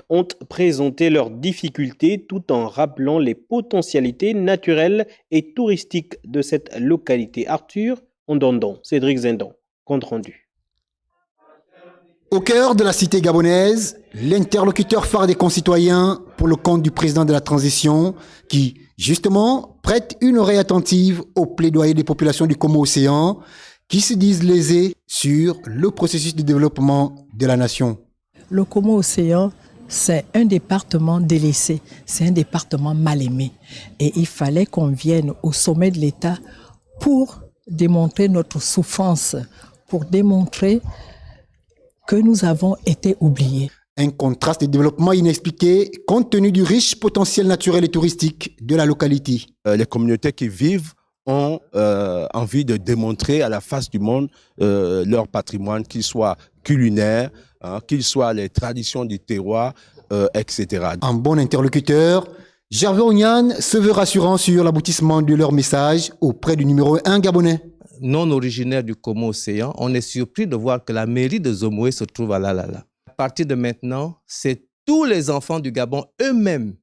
ont présenté leurs difficultés tout en rappelant les potentialités naturelles et touristiques de cette localité. Arthur Ondondon, Cédric Zindon, compte rendu. Au cœur de la cité gabonaise, l'interlocuteur phare des concitoyens pour le compte du président de la transition qui, justement, prête une oreille attentive au plaidoyer des populations du Como-Océan qui se disent lésées sur le processus de développement de la nation. Le Como-Océan, c'est un département délaissé, c'est un département mal aimé. Et il fallait qu'on vienne au sommet de l'État pour démontrer notre souffrance, pour démontrer que nous avons été oubliés. Un contraste de développement inexpliqué compte tenu du riche potentiel naturel et touristique de la localité. Les communautés qui vivent ont envie de démontrer à la face du monde leur patrimoine, qu'il soit culinaire, qu'il soit les traditions du terroir, etc. En bon interlocuteur, Gervais Onyan se veut rassurant sur l'aboutissement de leur message auprès du numéro 1 gabonais. Non originaire du Como-Océan, on est surpris de voir que la mairie de Zomoé se trouve à Lalala. À partir de maintenant, c'est tous les enfants du Gabon eux-mêmes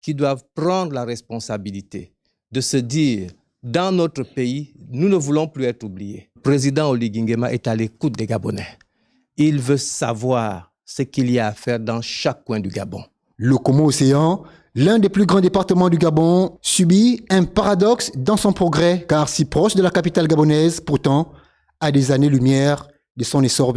qui doivent prendre la responsabilité de se dire, dans notre pays, nous ne voulons plus être oubliés. Le président Oligui Nguema est à l'écoute des Gabonais. Il veut savoir ce qu'il y a à faire dans chaque coin du Gabon. Le Como-Océan, l'un des plus grands départements du Gabon, subit un paradoxe dans son progrès, car si proche de la capitale gabonaise, pourtant, à des années-lumière de son essor.